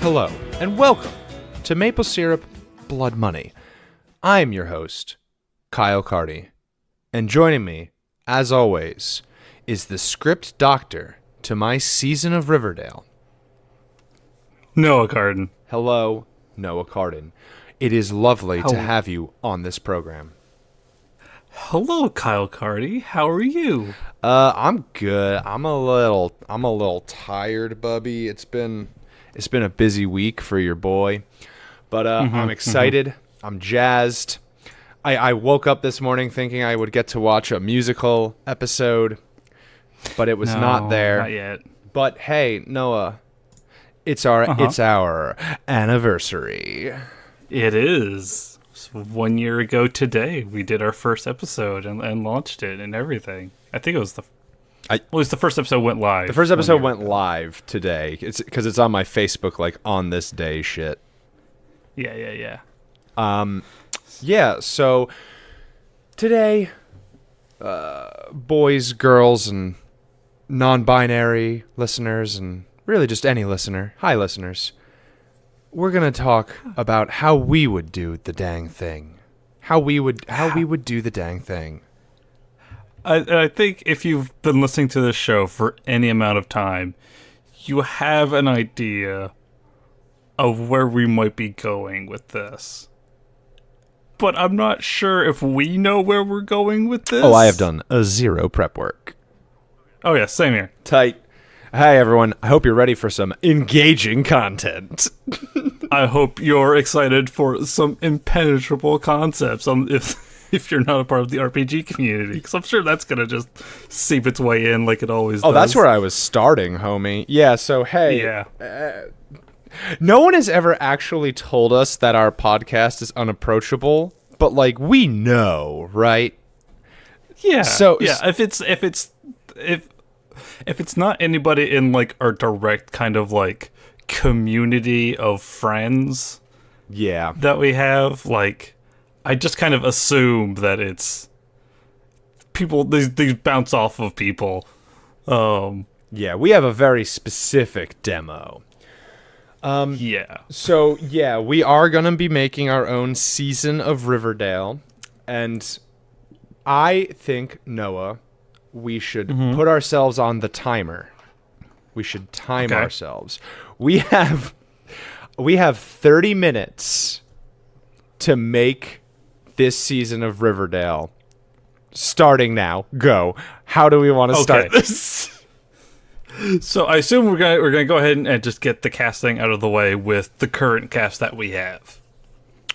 Hello, and welcome to Maple Syrup Blood Money. I'm your host, Kyle Carty, and joining me, as always, is the script doctor to my season of Riverdale. Noah Carden. Hello, Noah Carden. It is lovely to have you on this program. Hello, Kyle Carty. How are you? I'm good. I'm a little tired, Bubby. It's been a busy week for your boy, but I'm excited. I'm jazzed. I woke up this morning thinking I would get to watch a musical episode, but it was not there. Not yet. But hey, Noah, it's our anniversary. It is. So 1 year ago today, we did our first episode and launched it and everything. I think it was the first episode went live. The first episode went live today. It's because it's on my Facebook, like on this day shit. Yeah. Yeah. So today, boys, girls, and non-binary listeners, and really just any listener. Hi, listeners. We're gonna talk about how we would do the dang thing. How we would do the dang thing. I think if you've been listening to this show for any amount of time, you have an idea of where we might be going with this. But I'm not sure if we know where we're going with this. Oh, I have done zero prep work. Oh yeah, same here. Tight. Hi, everyone. I hope you're ready for some engaging content. I hope you're excited for some impenetrable concepts if you're not a part of the RPG community, because I'm sure that's going to just seep its way in like it always does. Oh, that's where I was starting, homie. Yeah, so hey. Yeah. No one has ever actually told us that our podcast is unapproachable, but like we know, right? Yeah. So yeah, if it's not anybody in like our direct kind of like community of friends, yeah, that we have, like I just kind of assume that it's people. These bounce off of people. Yeah, we have a very specific demo. Yeah. So yeah, we are gonna be making our own season of Riverdale, and I think, Noah, we should put ourselves on the timer. We should time ourselves. We have 30 minutes to make this season of Riverdale. Starting now. Go. How do we want to start this? So I assume we're gonna go ahead and just get the casting out of the way with the current cast that we have.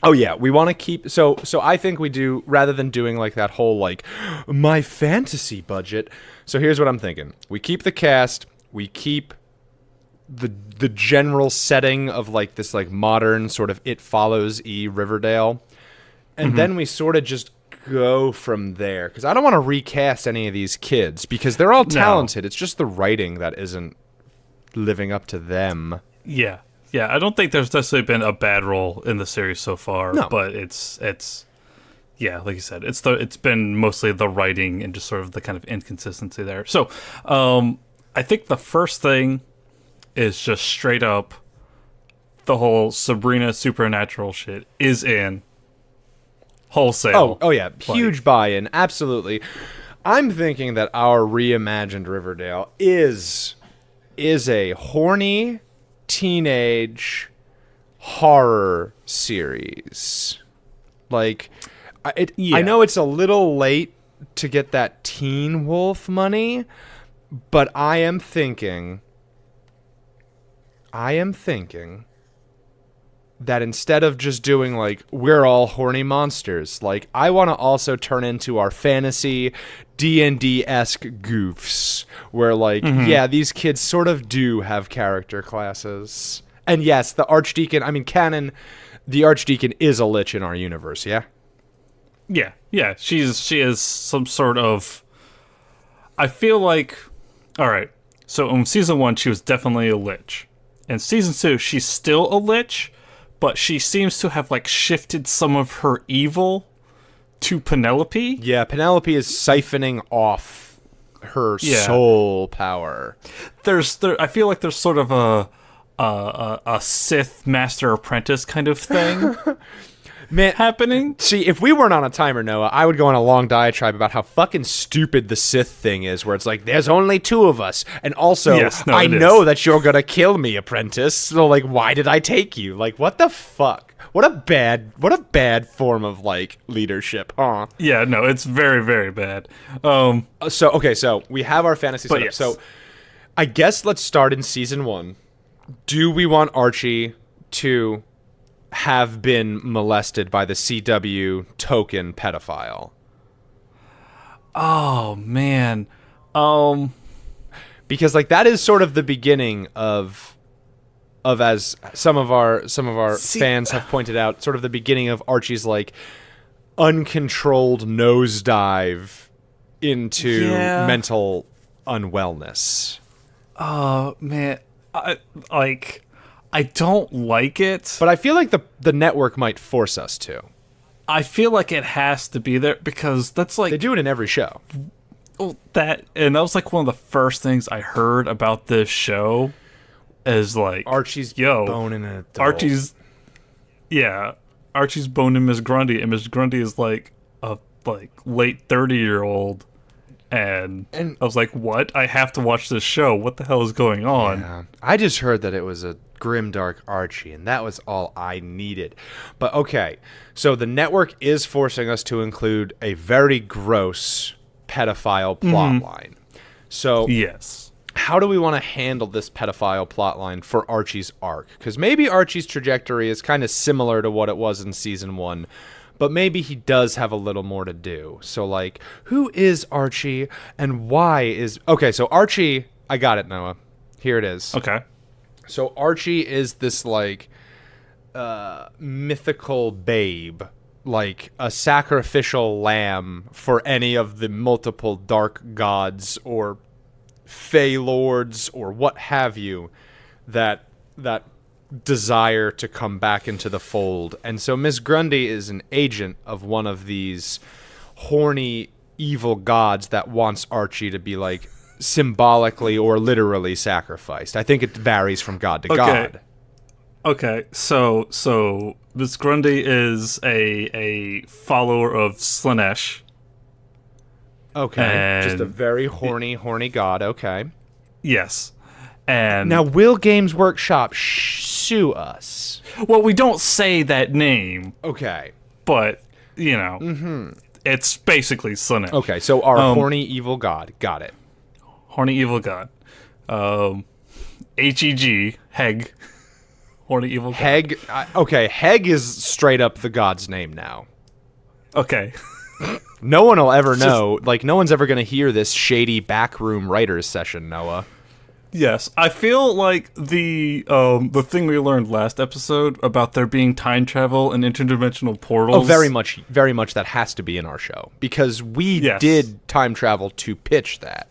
Oh yeah, we want to keep so I think we do, rather than doing like that whole like my fantasy budget. So here's what I'm thinking. We keep the cast, we keep the general setting of like this like modern sort of It Follows-y Riverdale. And then we sort of just go from there, cuz I don't want to recast any of these kids because they're all talented. No. It's just the writing that isn't living up to them. Yeah. Yeah, I don't think there's necessarily been a bad role in the series so far, but it's yeah, like you said, it's been mostly the writing and just sort of the kind of inconsistency there. So, I think the first thing is just straight up the whole Sabrina supernatural shit is in wholesale. Oh yeah, huge buy-in, absolutely. I'm thinking that our reimagined Riverdale is a horny teenage horror series. Like, I know it's a little late to get that Teen Wolf money, but I am thinking that instead of just doing like we're all horny monsters, like I want to also turn into our fantasy D&D-esque goofs where like these kids sort of do have character classes. And yes, the Archdeacon, I mean canon, the Archdeacon is a lich in our universe, yeah? Yeah, she is some sort of, I feel like, all right, so in season 1 she was definitely a lich. In season 2 she's still a lich, but she seems to have like shifted some of her evil to Penelope. Yeah, Penelope is siphoning off her soul power. I feel like there's sort of a Sith master apprentice kind of thing. Man, happening. See, if we weren't on a timer, Noah, I would go on a long diatribe about how fucking stupid the Sith thing is, where it's like, there's only 2 of us, and also, I know that you're gonna kill me, apprentice, so, like, why did I take you? Like, what the fuck? What a bad form of, like, leadership, huh? Yeah, no, it's very, very bad. So we have our fantasy setup. Yes. So, I guess let's start in season 1. Do we want Archie to have been molested by the CW token pedophile? Oh man. Because like that is sort of the beginning of as some of our fans have pointed out, sort of the beginning of Archie's like uncontrolled nosedive into mental unwellness. Oh man. I don't like it. But I feel like the network might force us to. I feel like it has to be there because that's like... They do it in every show. Well, that was like one of the first things I heard about this show is like... Archie's boning an adult. Archie's boning Miss Grundy, and Miss Grundy is like a late 30-year-old. And I was like, what? I have to watch this show. What the hell is going on? Yeah. I just heard that it was a grimdark Archie, and that was all I needed. But okay, so the network is forcing us to include a very gross pedophile plotline. So yes, how do we want to handle this pedophile plotline for Archie's arc? Because maybe Archie's trajectory is kind of similar to what it was in season 1, but maybe he does have a little more to do. So, like, who is Archie and why is... Okay, so Archie... I got it, Noah. Here it is. Okay. So Archie is this, like, mythical babe. Like, a sacrificial lamb for any of the multiple dark gods or fey lords or what have you that desire to come back into the fold. And so Miss Grundy is an agent of one of these horny evil gods that wants Archie to be like symbolically or literally sacrificed. I think it varies from god to god. Okay, so Miss Grundy is a follower of Slanesh. Okay, just a very horny god. Okay. Yes. And now, will Games Workshop sue us? Well, we don't say that name. Okay. But, you know, it's basically Slanesh. Okay, so our horny evil god. Got it. Horny evil god. H-E-G, Heg. Horny evil god. Heg, okay, Heg is straight up the god's name now. Okay. No one will ever know. Like, no one's ever going to hear this shady backroom writers session, Noah. Yes, I feel like the thing we learned last episode about there being time travel and interdimensional portals. Oh, very much that has to be in our show because we did time travel to pitch that.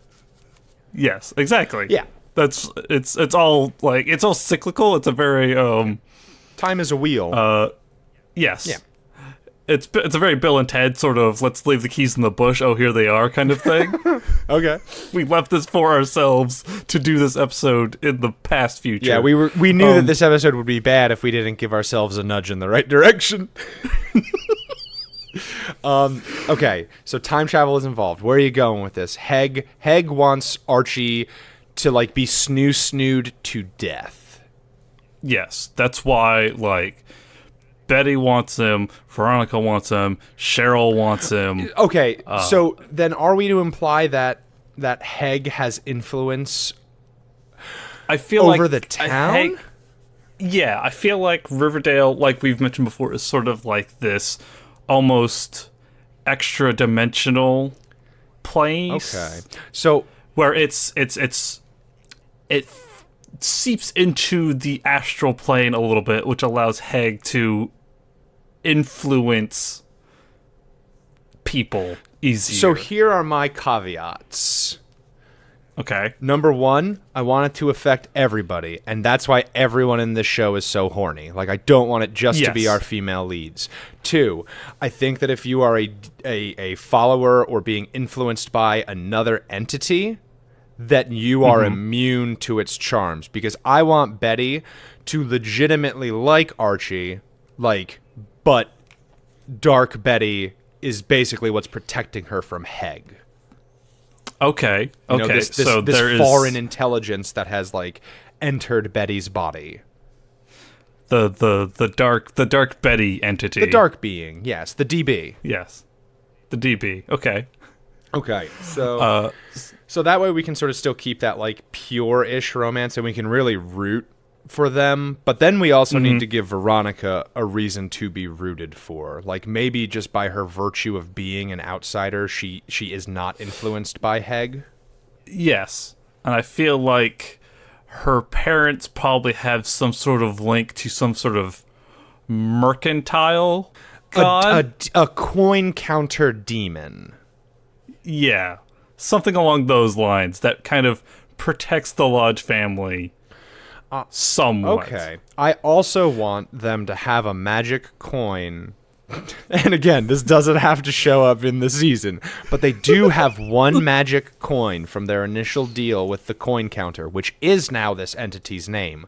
Yes, exactly. Yeah, it's all like it's all cyclical. It's a very time is a wheel. Yes. Yeah. It's a very Bill and Ted sort of let's leave the keys in the bush, oh here they are kind of thing. Okay. We left this for ourselves to do this episode in the past future. Yeah, we knew that this episode would be bad if we didn't give ourselves a nudge in the right direction. Okay, so time travel is involved. Where are you going with this? Heg wants Archie to like be snooed to death. Yes, that's why like Betty wants him, Veronica wants him, Cheryl wants him. Okay, so then are we to imply that Heg has influence I feel over like the town? I feel like Riverdale, like we've mentioned before, is sort of like this almost extra-dimensional place. Okay. So where it seeps into the astral plane a little bit, which allows Heg to influence people easier. So here are my caveats. Okay. Number one, I want it to affect everybody, and that's why everyone in this show is so horny. Like, I don't want it just to be our female leads. Two, I think that if you are a follower or being influenced by another entity, that you are immune to its charms. Because I want Betty to legitimately like Archie, but Dark Betty is basically what's protecting her from Heg. Okay. You know, this foreign intelligence that has entered Betty's body. The dark Betty entity. The dark being, yes, the DB. Yes, the DB. Okay. Okay. So so that way we can sort of still keep that pure-ish romance, and we can really root for them. But then we also need to give Veronica a reason to be rooted for. Maybe just by her virtue of being an outsider, she is not influenced by Heg. Yes. And I feel like her parents probably have some sort of link to some sort of mercantile god. A coin counter demon. Yeah. Something along those lines that kind of protects the Lodge family. Somewhat. Okay. I also want them to have a magic coin. And again, this doesn't have to show up in the season, but they do have one magic coin from their initial deal with the coin counter, which is now this entity's name.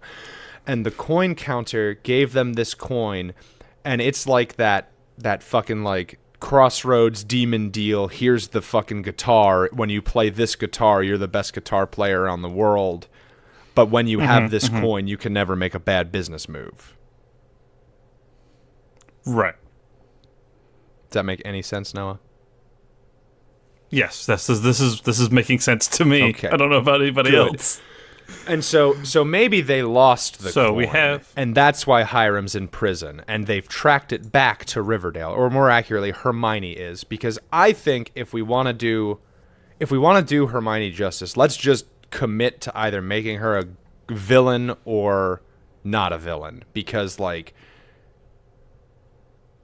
And the coin counter gave them this coin, and it's like that fucking Crossroads demon deal. Here's the fucking guitar. When you play this guitar, you're the best guitar player around the world. But when you have this coin, you can never make a bad business move. Right. Does that make any sense, Noah? Yes, this is making sense to me. Okay. I don't know about anybody else. And so maybe they lost the coin. We have, and that's why Hiram's in prison, and they've tracked it back to Riverdale, or more accurately, Hermione is, because I think if we want to do Hermione justice, let's just commit to either making her a villain or not a villain, because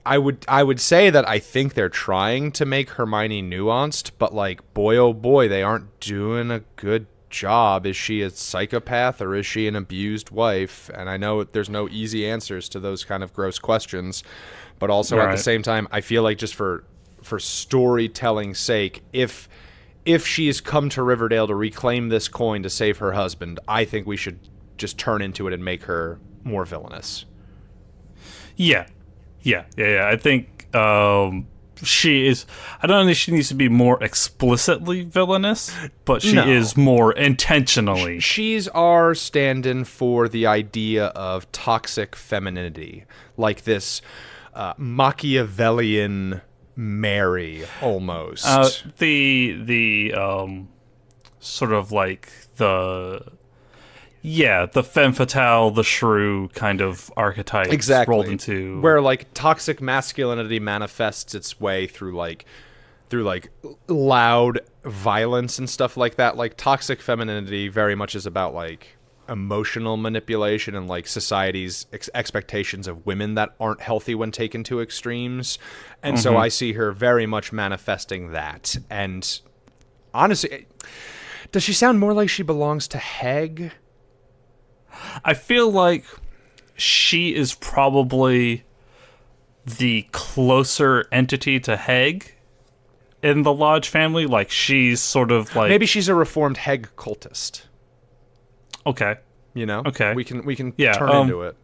I would say that I think they're trying to make Hermione nuanced, but boy oh boy, they aren't doing a good job. Is she a psychopath or is she an abused wife? And I know there's no easy answers to those kind of gross questions, but also at the same time, I feel like just for storytelling's sake, if she's come to Riverdale to reclaim this coin to save her husband, I think we should just turn into it and make her more villainous. Yeah. I think she is. I don't think she needs to be more explicitly villainous, but she is more intentionally. She's our stand-in for the idea of toxic femininity, like this Machiavellian Mary almost. The sort of the femme fatale, the shrew kind of archetype rolled into where toxic masculinity manifests its way through loud violence and stuff like that. Toxic femininity very much is about emotional manipulation and society's expectations of women that aren't healthy when taken to extremes. And so I see her very much manifesting that. And honestly, does she sound more like she belongs to Heg? I feel like she is probably the closer entity to Heg in the Lodge family. She's sort of maybe she's a reformed Heg cultist. Okay. Okay. We can turn into it.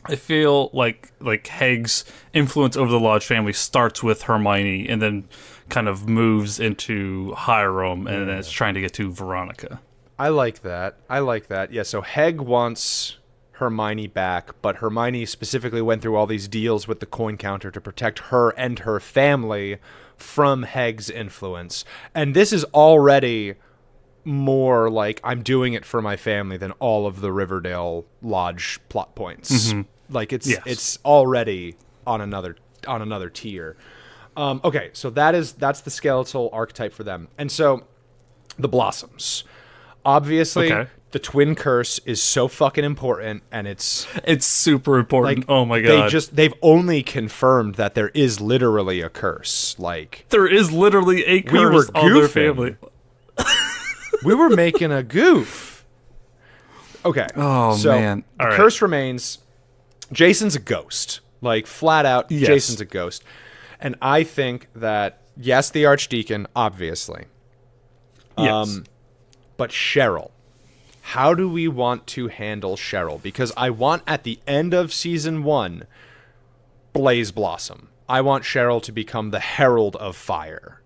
I feel like Heg's influence over the Lodge family starts with Hermione and then kind of moves into Hiram and then it's trying to get to Veronica. I like that. Yeah, so Heg wants Hermione back, but Hermione specifically went through all these deals with the coin counter to protect her and her family from Heg's influence. And this is already more I'm doing it for my family than all of the Riverdale Lodge plot points. It's already on another tier. Okay, so that's the skeletal archetype for them. And so the Blossoms. Obviously, the twin curse is so fucking important, and it's super important. Oh my god! They've only confirmed that there is literally a curse. There is literally a curse on their family. We were making a goof. Okay. Oh, so man. All the right. curse remains. Jason's a ghost. Like, flat out, Yes. Jason's a ghost. And I think that, yes, the Archdeacon, obviously. Yes. But Cheryl. How do we want to handle Cheryl? Because I want, at the end of season 1, Blaze Blossom. I want Cheryl to become the Herald of Fire.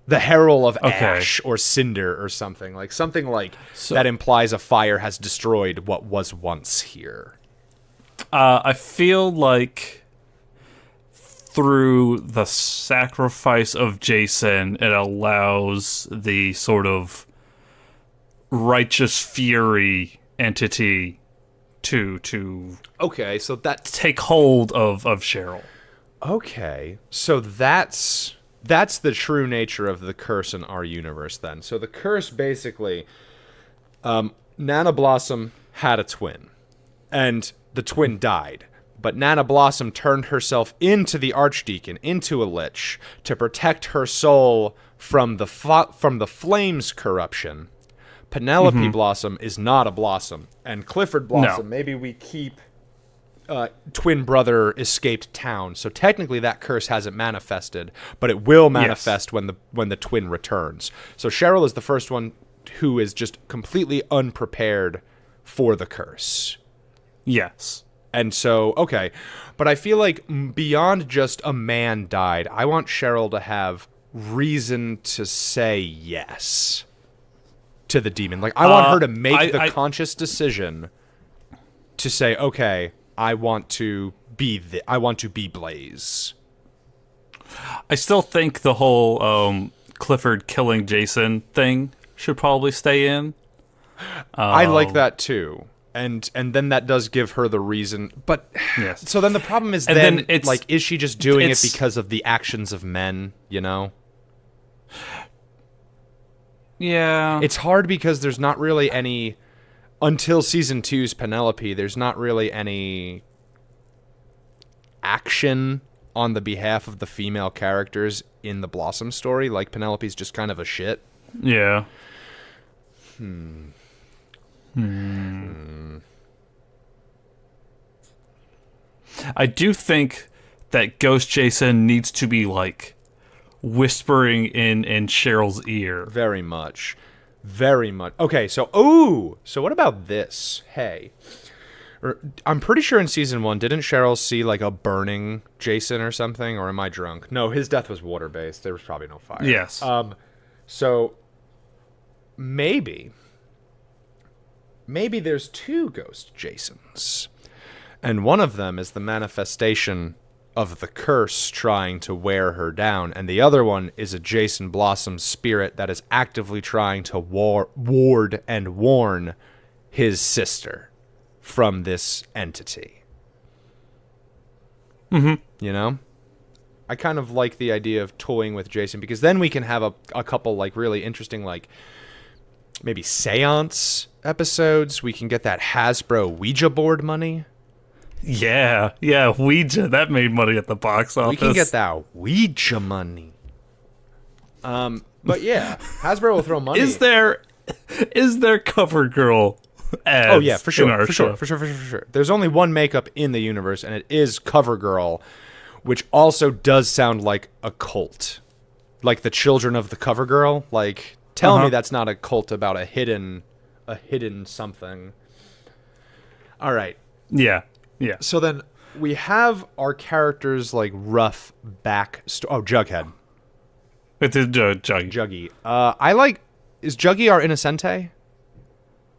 The Herald of Ash or Cinder or something. Like, something like that implies a fire has destroyed what was once here. I feel like through the sacrifice of Jason, it allows the sort of righteous fury entity to Okay, so that's take hold of Cheryl. okay. So that's the true nature of the curse in our universe then. So the curse basically Nana Blossom had a twin and the twin died. But Nana Blossom turned herself into the Archdeacon, into a lich, to protect her soul from the flames corruption. Penelope Blossom is not a Blossom, and Clifford Blossom. No. Maybe we keep twin brother escaped town. So technically, that curse hasn't manifested, but it will manifest when the twin returns. So Cheryl is the first one who is just completely unprepared for the curse. Yes. And so, okay. But I feel like beyond just a man died, I want Cheryl to have reason to say yes to the demon. Like, I want her to make the conscious decision to say, okay, I want to be Blaze. I still think the whole Clifford killing Jason thing should probably stay in. I like that too. And then that does give her the reason. But yes. So then the problem is then it's, like, is she just doing it because of the actions of men, you know? Yeah. It's hard because there's not really any, until season 2's Penelope, there's not really any action on the behalf of the female characters in the Blossom story. Like, Penelope's just kind of a shit. Yeah. I do think that Ghost Jason needs to be, like, whispering in Cheryl's ear. Very much. Very much. Okay, so what about this? Hey. I'm pretty sure in season 1, didn't Cheryl see, like, a burning Jason or something? Or am I drunk? No, his death was water-based. There was probably no fire. Yes. So, maybe there's 2 ghost Jasons. And one of them is the manifestation of the curse trying to wear her down, and the other one is a Jason Blossom spirit that is actively trying to ward and warn his sister from this entity. Mm-hmm. You know? I kind of like the idea of toying with Jason, because then we can have a couple, like, really interesting, like, maybe seance episodes. We can get that Hasbro Ouija board money. Yeah, Ouija. That made money at the box office. We can get that Ouija money. But yeah, Hasbro will throw money. Is there cover girl ads? Oh yeah, for sure. There's only one makeup in the universe, and it is CoverGirl, which also does sound like a cult, like the Children of the CoverGirl. Like, tell me that's not a cult about a hidden something. All right. Yeah. So then we have our characters, like, rough back. Jughead. It's Juggy. Juggy. Is Juggy our Innocente?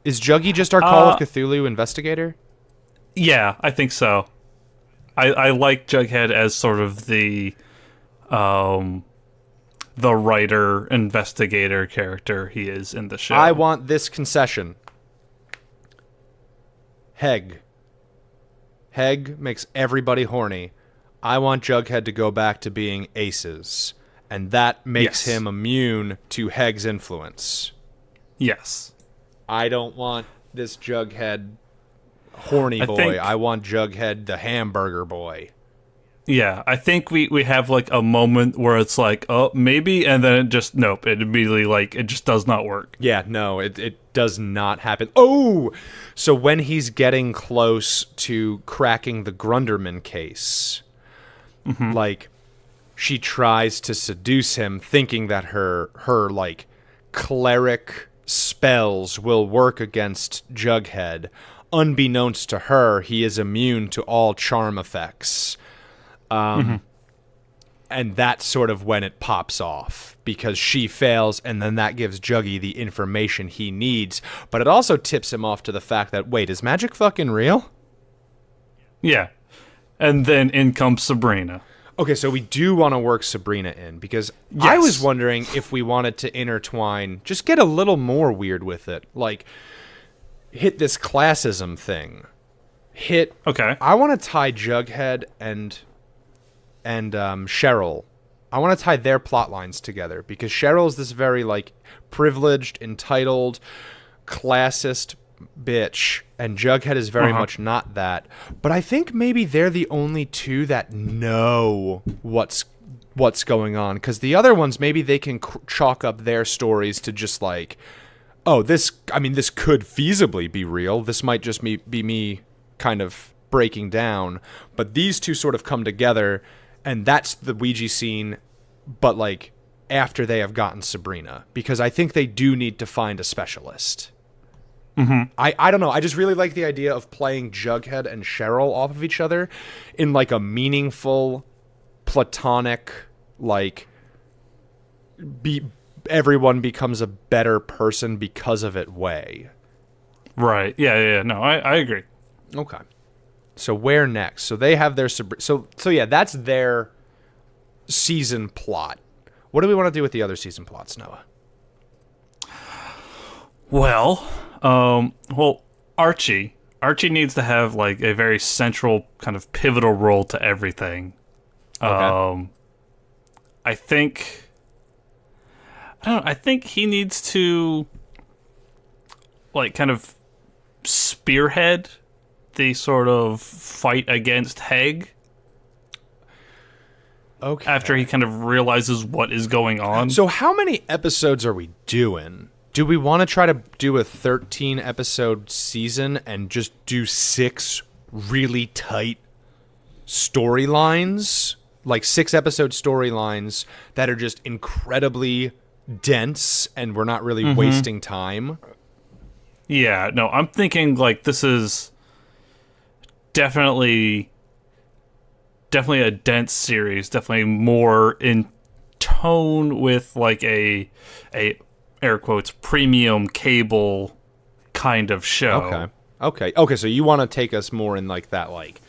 Is Juggy just our Call of Cthulhu investigator? Yeah, I think so. I like Jughead as sort of the writer investigator character he is in the show. I want this concession. Heg makes everybody horny. I want Jughead to go back to being Aces, and that makes him immune to Heg's influence. Yes. I don't want this Jughead horny boy. I want Jughead the hamburger boy. Yeah, I think we have like a moment where it's like, oh, maybe, and then it just, nope, it immediately, like, it just does not work. Yeah, no, it does not happen. Oh! So when he's getting close to cracking the Grunderman case, like, she tries to seduce him, thinking that her like, cleric spells will work against Jughead. Unbeknownst to her, he is immune to all charm effects. And that's sort of when it pops off, because she fails, and then that gives Juggy the information he needs. But it also tips him off to the fact that, wait, is magic fucking real? Yeah. And then in comes Sabrina. Okay, so we do want to work Sabrina in, because I was wondering if we wanted to intertwine, just get a little more weird with it. Like, hit this classism thing. Okay. I want to tie Jughead and Cheryl. I want to tie their plot lines together, because Cheryl is this very, like, privileged, entitled, classist bitch, and Jughead is very much not that. But I think maybe they're the only two that know what's going on, because the other ones, maybe they can chalk up their stories to just like, oh, this could feasibly be real. This might just be me kind of breaking down. But these two sort of come together, and that's the Ouija scene, but like after they have gotten Sabrina, because I think they do need to find a specialist. I don't know. I just really like the idea of playing Jughead and Cheryl off of each other in like a meaningful, platonic, like, everyone becomes a better person because of it way. Right. Yeah. No, I agree. Okay. So where next? So they have their so yeah, that's their season plot. What do we want to do with the other season plots, Noah? Well, Archie needs to have like a very central kind of pivotal role to everything. Okay. I think he needs to like kind of spearhead the sort of fight against Heg. Okay. After he kind of realizes what is going on. So how many episodes are we doing? Do we want to try to do a 13-episode season and just do 6 really tight storylines? Like 6-episode storylines that are just incredibly dense and we're not really wasting time? Yeah, no, I'm thinking like this is definitely a dense series, definitely more in tone with like a air quotes premium cable kind of show. Okay, so you want to take us more in like that like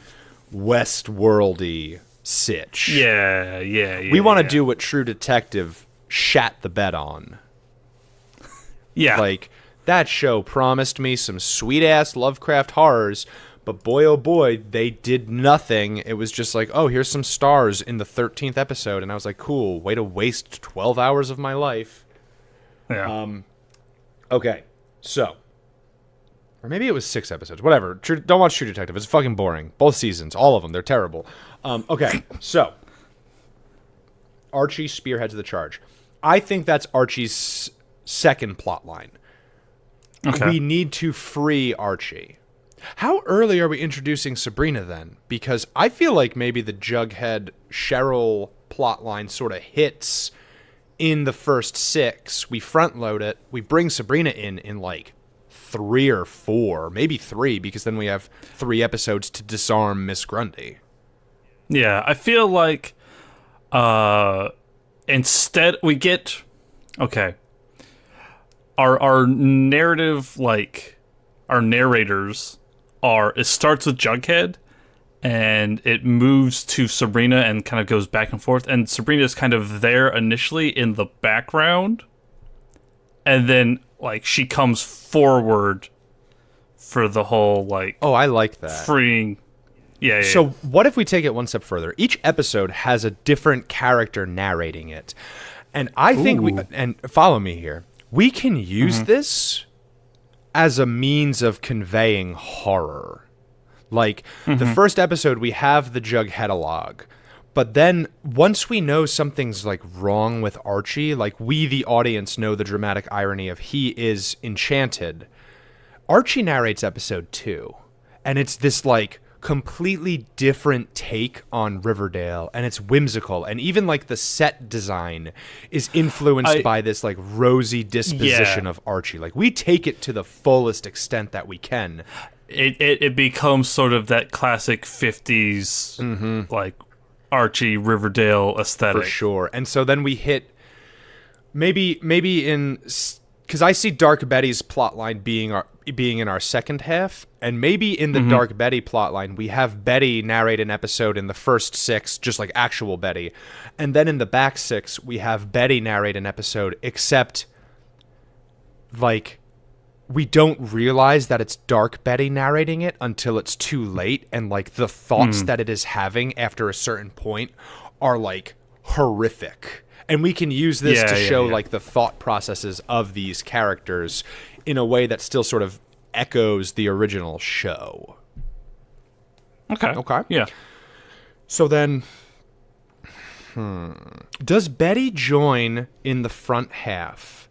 Westworldy sitch. Yeah. We want to do what True Detective shat the bed on. Yeah. Like, that show promised me some sweet-ass Lovecraft horrors, but boy, oh boy, they did nothing. It was just like, oh, here's some stars in the 13th episode, and I was like, cool, way to waste 12 hours of my life. Yeah. Okay, so, or maybe it was 6 episodes, whatever. Don't watch True Detective, it's fucking boring. Both seasons, all of them, they're terrible. Okay, so, Archie spearheads the charge. I think that's Archie's second plot line. Okay. We need to free Archie. How early are we introducing Sabrina then? Because I feel like maybe the Jughead Cheryl plotline sort of hits in the first 6. We front load it. We bring Sabrina in like 3 or 4, maybe 3, because then we have 3 episodes to disarm Miss Grundy. Yeah, I feel like instead we get our narrative, like our narrators it starts with Jughead and it moves to Sabrina and kind of goes back and forth, and Sabrina is kind of there initially in the background, and then like she comes forward for the whole like I like that. Freeing. Yeah. So what if we take it one step further? Each episode has a different character narrating it. And I think and follow me here, we can use this as a means of conveying horror. Like, the first episode, we have the Jugheadalogue, But then once we know something's like wrong with Archie, like we, the audience, know the dramatic irony of he is enchanted. Archie narrates episode 2, and it's this like completely different take on Riverdale, and it's whimsical, and even like the set design is influenced by this like rosy disposition of Archie. Like we take it to the fullest extent that we can. It becomes sort of that classic 50s like Archie Riverdale aesthetic for sure. And so then we hit maybe in, because I see Dark Betty's plotline being in our second half, and maybe in the Dark Betty plotline we have Betty narrate an episode in the first 6, just like actual Betty, and then in the back 6 we have Betty narrate an episode, except like we don't realize that it's Dark Betty narrating it until it's too late, and like the thoughts that it is having after a certain point are like horrific. And we can use this to show like the thought processes of these characters in a way that still sort of echoes the original show. Okay. Yeah. So then, does Betty join in the front half?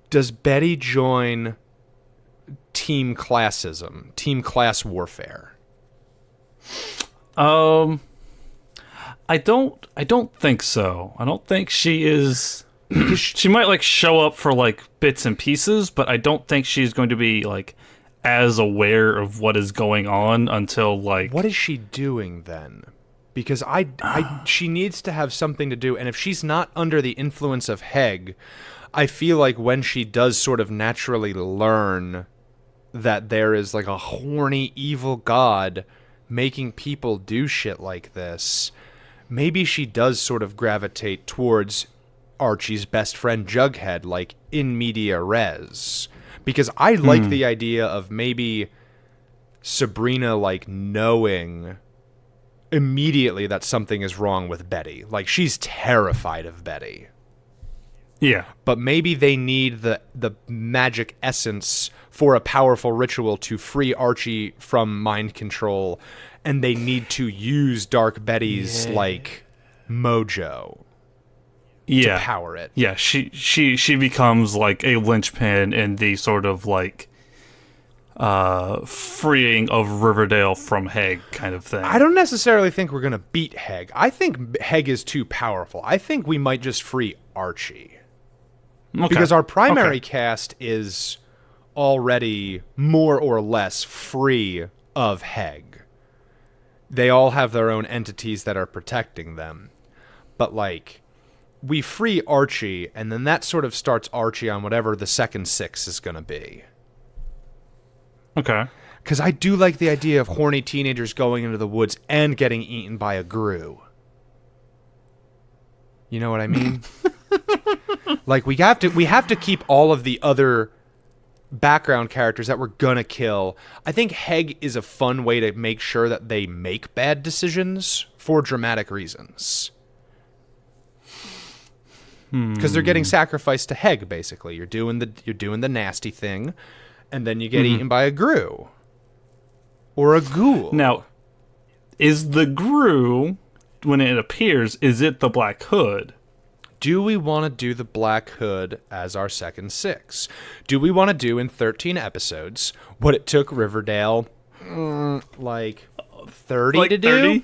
Does Betty join team classism, team class warfare? I don't think so. I don't think she is. She might like show up for like bits and pieces, but I don't think she's going to be like as aware of what is going on until like. What is she doing then? Because she needs to have something to do, and if she's not under the influence of Heg, I feel like when she does sort of naturally learn that there is like a horny evil god making people do shit like this, maybe she does sort of gravitate towards Archie's best friend Jughead, like in media res. Because I like the idea of maybe Sabrina like knowing immediately that something is wrong with Betty. Like she's terrified of Betty. Yeah. But maybe they need the magic essence for a powerful ritual to free Archie from mind control, and they need to use Dark Betty's like mojo to power it. Yeah, she becomes like a linchpin in the sort of like freeing of Riverdale from Heg kind of thing. I don't necessarily think we're going to beat Heg. I think Heg is too powerful. I think we might just free Archie. Okay. Because our primary cast is already more or less free of Heg. They all have their own entities that are protecting them. But, like, we free Archie, and then that sort of starts Archie on whatever the second 6 is going to be. Okay. Because I do like the idea of horny teenagers going into the woods and getting eaten by a grue. You know what I mean? Like, we have to keep all of the other background characters that we're gonna kill. I think Heg is a fun way to make sure that they make bad decisions for dramatic reasons. Because they're getting sacrificed to Heg, basically. You're doing the nasty thing, and then you get eaten by a grue. Or a ghoul. Now, is the grue, when it appears, is it the Black Hood? Do we want to do the Black Hood as our second 6? Do we want to do in 13 episodes what it took Riverdale, like 30 to do?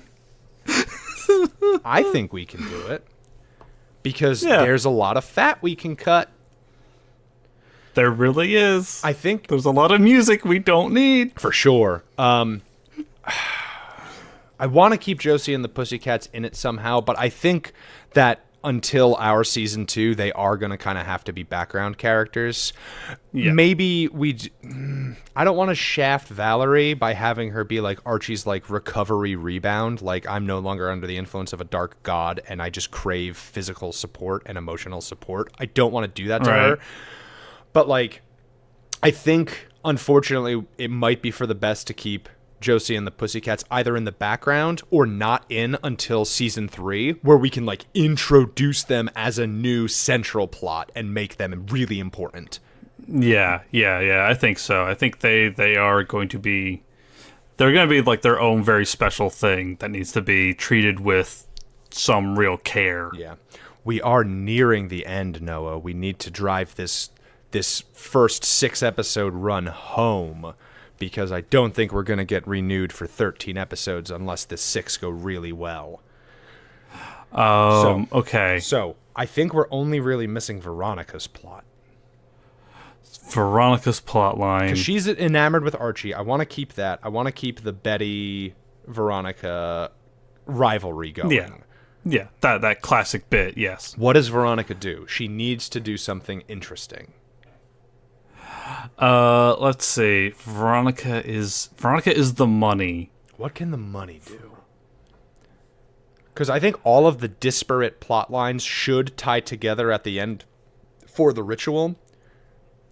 30? I think we can do it. Because there's a lot of fat we can cut. There really is. I think there's a lot of music we don't need. For sure. I want to keep Josie and the Pussycats in it somehow, but I think that until our season 2, they are going to kind of have to be background characters. Yeah. Maybe I don't want to shaft Valerie by having her be like Archie's like recovery rebound. Like, I'm no longer under the influence of a dark god and I just crave physical support and emotional support. I don't want to do that to her. But like, I think unfortunately it might be for the best to keep Josie and the Pussycats either in the background or not in until season 3, where we can like introduce them as a new central plot and make them really important. Yeah. I think so. I think they are going to be, they're going to be like their own very special thing that needs to be treated with some real care. Yeah. We are nearing the end, Noah. We need to drive this first 6-episode run home, because I don't think we're going to get renewed for 13 episodes unless the 6 go really well. Okay. So, I think we're only really missing Veronica's plot. Veronica's plotline. Because she's enamored with Archie. I want to keep that. I want to keep the Betty-Veronica rivalry going. Yeah, that classic bit, yes. What does Veronica do? She needs to do something interesting. Let's see. Veronica is the money. What can the money do? Because I think all of the disparate plot lines should tie together at the end for the ritual.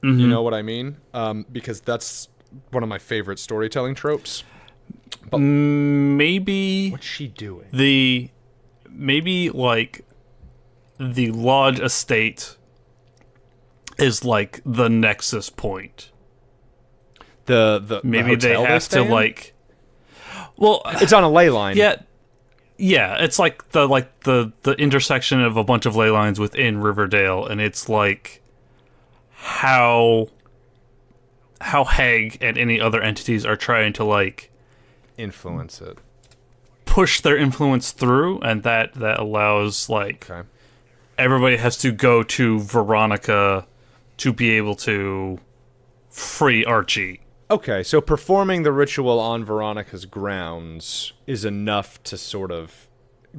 Mm-hmm. You know what I mean? Because that's one of my favorite storytelling tropes. But maybe... What's she doing? Maybe, like, the Lodge estate is, like, the nexus point. Maybe they have to, like... Well... It's on a ley line. Yeah, it's like the intersection of a bunch of ley lines within Riverdale, and it's, like, how Hag and any other entities are trying to, like... influence it. Push their influence through, and that allows, like, everybody has to go to Veronica to be able to free Archie. Okay, so performing the ritual on Veronica's grounds is enough to sort of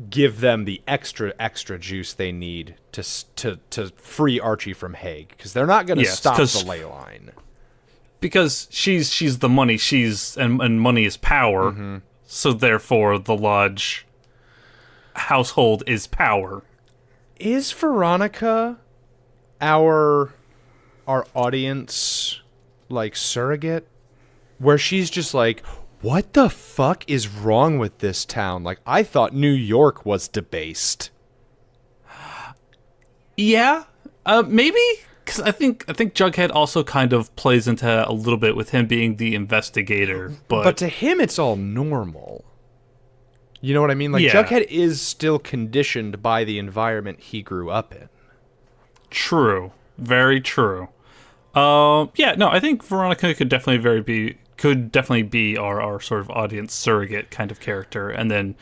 give them the extra juice they need to free Archie from Hag, because they're not going to stop the ley line. Because she's the money, and money is power. Mm-hmm. So therefore, the Lodge household is power. Is Veronica our audience, like, surrogate? Where she's just like, what the fuck is wrong with this town? Like, I thought New York was debased. Yeah, maybe. Because I think Jughead also kind of plays into a little bit with him being the investigator, but to him it's all normal. You know what I mean? Like, Jughead is still conditioned by the environment he grew up in. True, very true. I think Veronica could definitely be our sort of audience surrogate kind of character, and then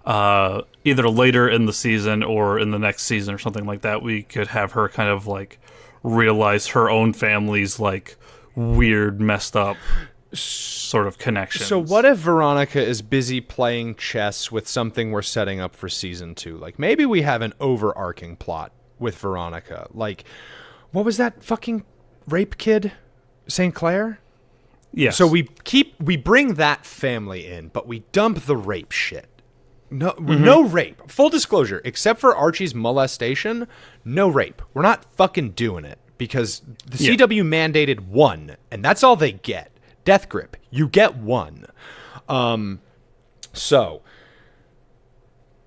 either later in the season or in the next season or something like that, we could have her kind of like realize her own family's like weird, messed up sort of connections. So what if Veronica is busy playing chess with something we're setting up for season 2? Like, maybe we have an overarching plot with Veronica. Like, what was that fucking rape kid? St. Clair? Yes. So we bring that family in, but we dump the rape shit. No rape. Full disclosure, except for Archie's molestation, no rape. We're not fucking doing it, because the CW mandated 1, and that's all they get. Death grip. You get 1. So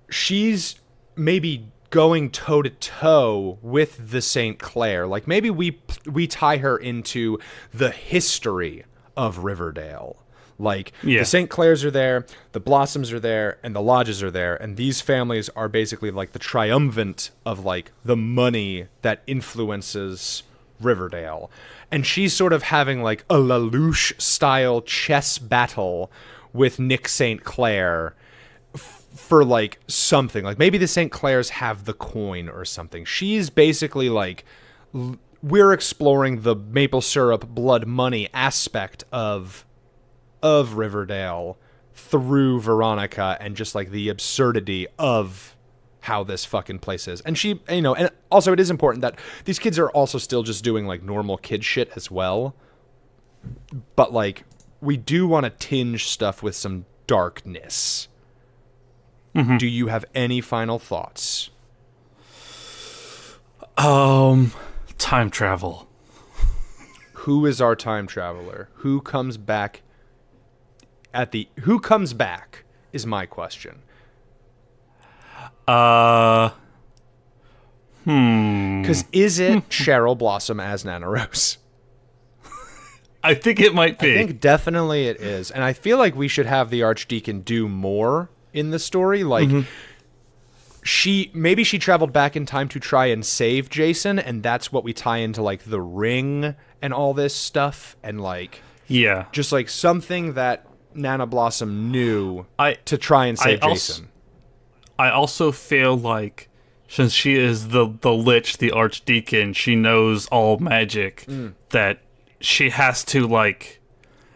she's maybe going toe to toe with the St. Clair. Like, maybe we tie her into the history of Riverdale. Like, the St. Clairs are there, the Blossoms are there, and the Lodges are there, and these families are basically like the triumvirate of like the money that influences Riverdale. And she's sort of having like a Lelouch style chess battle with Nick St. Clair for like something. Like, maybe the St. Clairs have the coin or something. She's basically like, we're exploring the maple syrup blood money aspect of Riverdale through Veronica, and just like the absurdity of how this fucking place is. And she, and also it is important that these kids are also still just doing like normal kid shit as well. But like, we do want to tinge stuff with some darkness. Mm-hmm. Do you have any final thoughts? Time travel. Who is our time traveler? Who comes back who comes back is my question. Because is it Cheryl Blossom as Nana Rose? I think it might be. I think definitely it is. And I feel like we should have the Archdeacon do more in the story. Like, maybe she traveled back in time to try and save Jason, and that's what we tie into like the ring and all this stuff, and like just like something that Nana Blossom knew to try and save Jason. I also feel like since she is the lich, the archdeacon, she knows all magic, that she has to like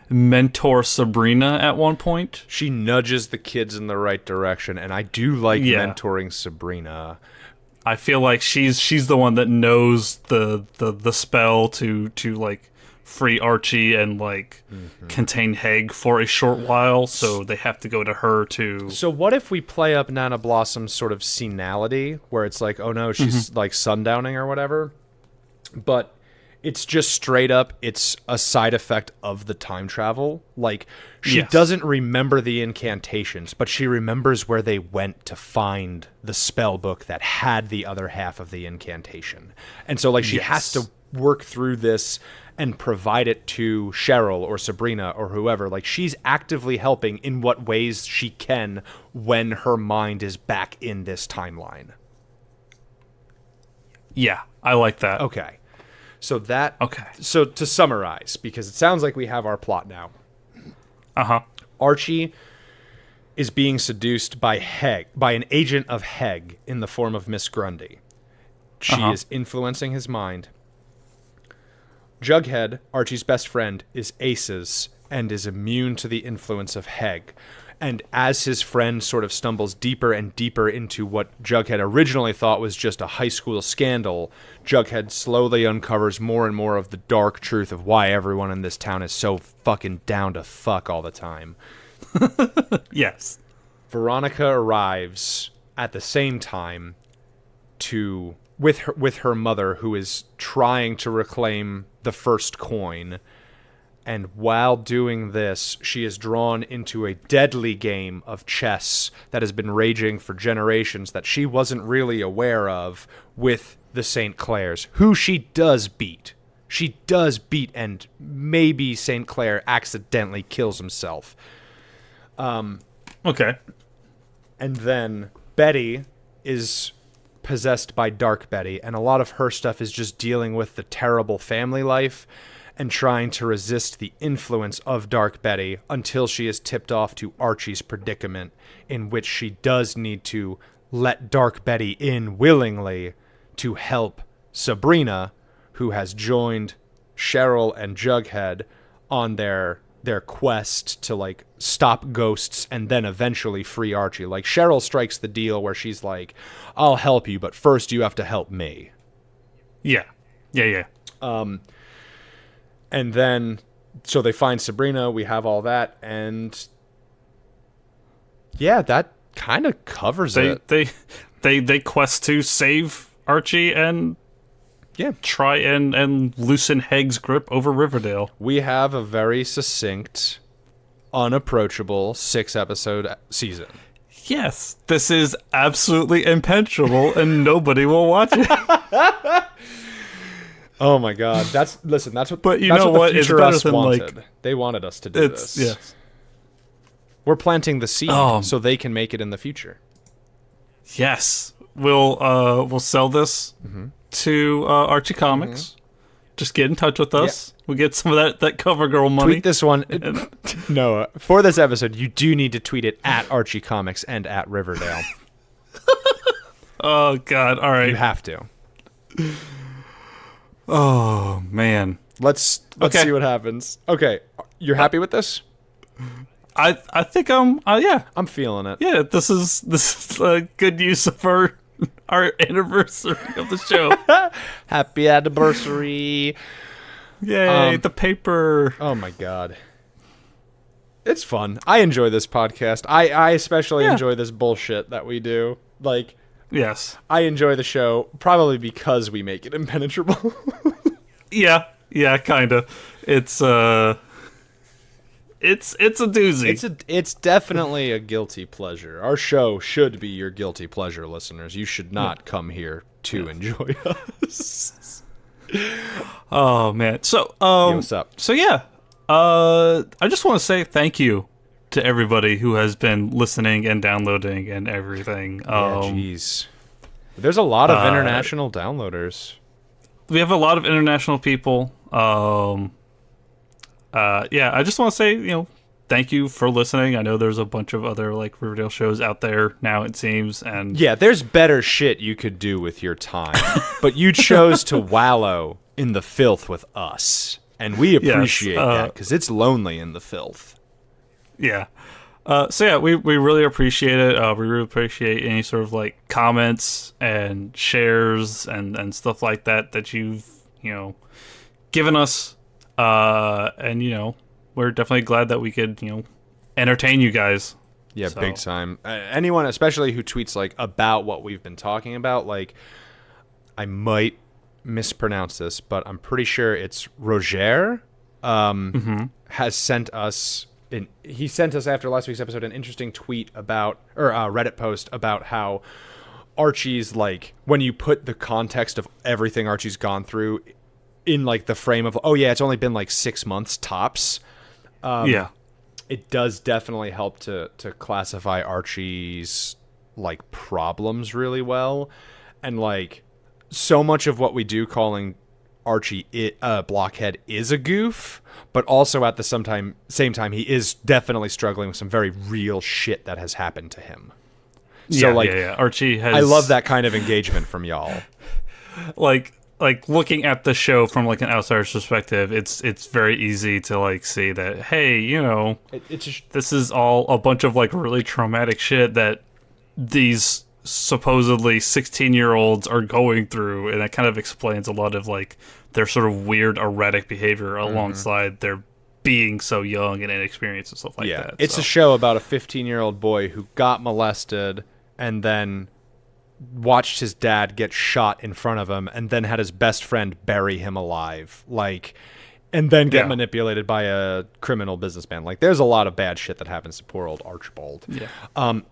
mentor Sabrina at one point. She nudges the kids in the right direction, and I do like mentoring Sabrina. I feel like she's the one that knows the spell to like free Archie and like contain Heg for a short while, so they have to go to her to... So what if we play up Nana Blossom's sort of senility, where it's like, oh no, she's like sundowning or whatever, but it's just straight up, it's a side effect of the time travel. Like, she doesn't remember the incantations, but she remembers where they went to find the spell book that had the other half of the incantation. And so, like, she has to work through this and provide it to Cheryl or Sabrina or whoever. Like, she's actively helping in what ways she can when her mind is back in this timeline. Yeah, I like that. Okay. So to summarize, because it sounds like we have our plot now. Archie is being seduced by an agent of Heg in the form of Miss Grundy. She is influencing his mind. Jughead, Archie's best friend, is Aces and is immune to the influence of Heg. And as his friend sort of stumbles deeper and deeper into what Jughead originally thought was just a high school scandal, Jughead slowly uncovers more and more of the dark truth of why everyone in this town is so fucking down to fuck all the time. Yes. Veronica arrives at the same time with her mother, who is trying to reclaim the first coin. And while doing this, she is drawn into a deadly game of chess that has been raging for generations that she wasn't really aware of with the St. Clairs, who she does beat. She does beat, and maybe St. Clair accidentally kills himself. Okay. And then Betty is possessed by Dark Betty, and a lot of her stuff is just dealing with the terrible family life and trying to resist the influence of Dark Betty until she is tipped off to Archie's predicament, in which she does need to let Dark Betty in willingly to help Sabrina, who has joined Cheryl and Jughead on their quest to like stop ghosts and then eventually free Archie. Like, Cheryl strikes the deal where she's like, I'll help you, but first you have to help me. Yeah. And then, so they find Sabrina, we have all that, and yeah, that kind of covers it. They quest to save Archie and try and loosen Heg's grip over Riverdale. We have a very succinct, unapproachable 6-episode season. Yes, this is absolutely impenetrable, and nobody will watch it. Oh my God! That's what. But you know what? The future us wanted. Like, they wanted us to do this. Yes. We're planting the seed so they can make it in the future. Yes, we'll sell this to Archie Comics. Just get in touch with us. We'll get some of that cover girl money. Tweet this one. No, for this episode, you do need to tweet it at Archie Comics and at Riverdale. Oh God! All right, you have to. Oh man. Let's see what happens. Okay, you're happy with this? I think I'm feeling it. Yeah, this is a good use of our anniversary of the show. Happy anniversary. Yay, the paper. Oh my God. It's fun. I enjoy this podcast. I especially enjoy this bullshit that we do. Like, yes. I enjoy the show probably because we make it impenetrable. Yeah, kind of. It's a doozy. It's definitely a guilty pleasure. Our show should be your guilty pleasure, listeners. You should not come here to enjoy us. Oh man. So what's up? So yeah. I just want to say thank you to everybody who has been listening and downloading and everything. Jeez. There's a lot of international downloaders. We have a lot of international people. I just want to say, thank you for listening. I know there's a bunch of other like Riverdale shows out there now, it seems, and yeah, there's better shit you could do with your time, but you chose to wallow in the filth with us, and we appreciate that because it's lonely in the filth. Yeah. We really appreciate it. We really appreciate any sort of like comments and shares and stuff like that you've given us. And we're definitely glad that we could entertain you guys. Yeah, so. Big time. Anyone, especially who tweets like about what we've been talking about, like I might mispronounce this, but I'm pretty sure it's Roger. Has sent us. He sent us after last week's episode an interesting tweet about, or a Reddit post about how Archie's like when you put the context of everything Archie's gone through in like the frame of it's only been like 6 months tops. It does definitely help to classify Archie's like problems really well, and like so much of what we do calling Archie Blockhead is a goof, but also at the same time he is definitely struggling with some very real shit that has happened to him. So Archie has. I love that kind of engagement from y'all. Like looking at the show from like an outsider's perspective, it's very easy to like see that this is all a bunch of like really traumatic shit that these supposedly 16-year-olds are going through, and that kind of explains a lot of like their sort of weird erratic behavior alongside their being so young and inexperienced and stuff like that. It's a show about a 15-year-old boy who got molested and then watched his dad get shot in front of him and then had his best friend bury him alive, and then get manipulated by a criminal businessman. Like, there's a lot of bad shit that happens to poor old Archibald. Yeah.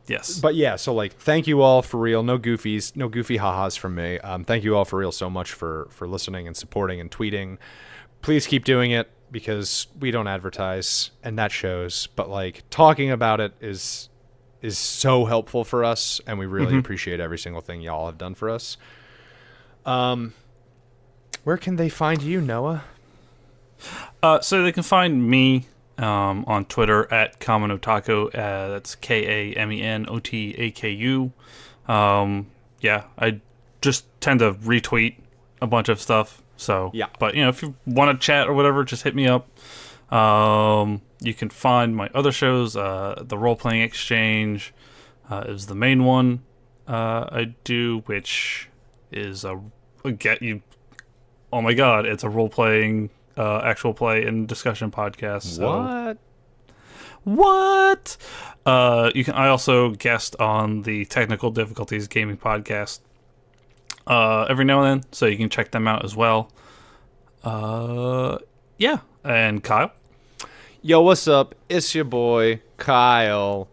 Yes. But yeah, so like, thank you all for real. No goofies, no goofy ha-has from me. Thank you all for real so much for listening and supporting and tweeting. Please keep doing it because we don't advertise and that shows. But like, talking about it is so helpful for us, and we really appreciate every single thing y'all have done for us. Where can they find you, Noah? So they can find me on Twitter at Kamenotaku. That's KAMENOTAKU. I just tend to retweet a bunch of stuff. So but if you want to chat or whatever, just hit me up. You can find my other shows. The Role Playing Exchange is the main one I do, which is oh my god, it's a role playing. Actual play and discussion podcast. So. What? I also guest on the Technical Difficulties Gaming podcast every now and then, so you can check them out as well. And Kyle. Yo, what's up? It's your boy Kyle.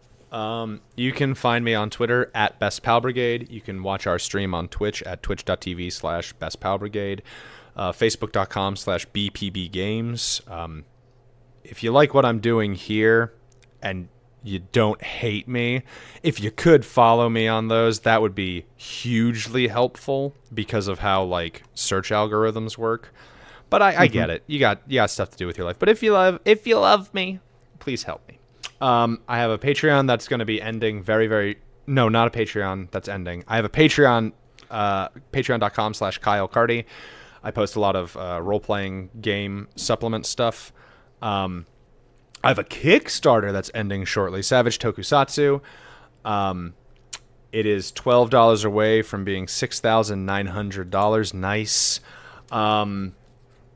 You can find me on Twitter at Best Pal Brigade. You can watch our stream on Twitch at twitch.tv/Best Pal Brigade. Facebook.com/BPB Games. If you like what I'm doing here and you don't hate me, if you could follow me on those, that would be hugely helpful because of how like search algorithms work. But I get it. You got stuff to do with your life. But if you love me, please help me. I have a Patreon that's going to be ending no, not a Patreon that's ending. I have a Patreon, patreon.com/Kyle Carty. I post a lot of role-playing game supplement stuff. I have a Kickstarter that's ending shortly, Savage Tokusatsu. It is $12 away from being $6,900. Nice.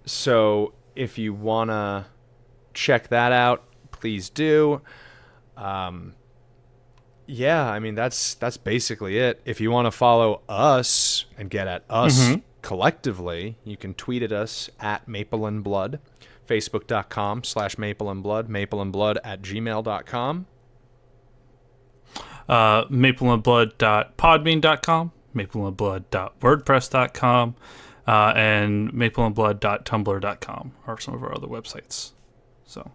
So if you want to check that out, please do. That's basically it. If you want to follow us and get at us collectively, you can tweet at us at Maple and Blood, facebook.com/Maple and Blood, mapleandblood@gmail.com. mapleandblood.podbean.com, mapleandblood.wordpress.com, and mapleandblood.tumblr.com are some of our other websites. So,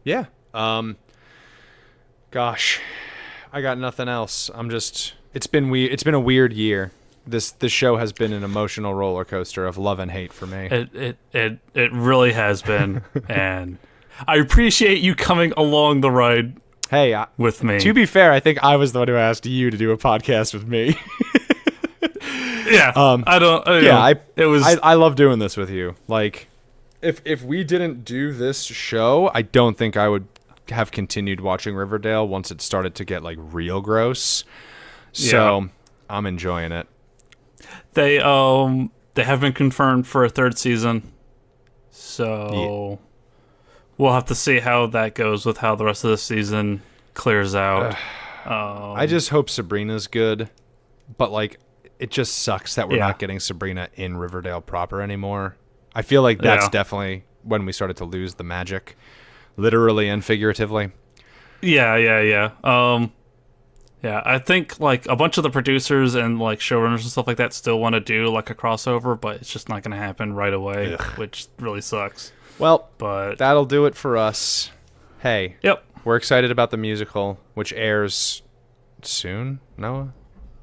yeah. Gosh, I got nothing else. It's been weird. It's been a weird year. This show has been an emotional roller coaster of love and hate for me. It really has been, and I appreciate you coming along the ride. Hey, with me. To be fair, I think I was the one who asked you to do a podcast with me. Yeah, I love doing this with you. Like, if we didn't do this show, I don't think I would have continued watching Riverdale once it started to get like real gross. So I'm enjoying it. They have been confirmed for a third season, so we'll have to see how that goes with how the rest of the season clears out. I just hope Sabrina's good, but like it just sucks that we're not getting Sabrina in Riverdale proper anymore. I feel like that's definitely when we started to lose the magic, literally and figuratively. Yeah. I think like a bunch of the producers and like showrunners and stuff like that still want to do like a crossover, but it's just not going to happen right away, which really sucks. Well, but that'll do it for us. Hey. Yep. We're excited about the musical, which airs soon, Noah?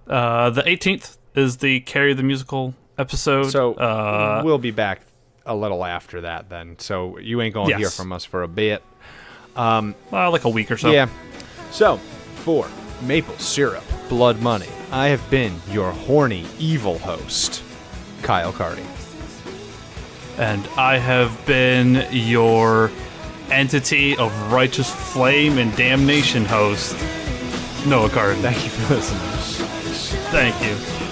The 18th is the Carrie the Musical episode. So we'll be back a little after that then. So you ain't going to hear from us for a bit. Like a week or so. Yeah. So, for Maple Syrup, Blood Money, I have been your horny, evil host, Kyle Carty. And I have been your entity of righteous flame and damnation host, Noah Carty. Thank you for listening. Thank you.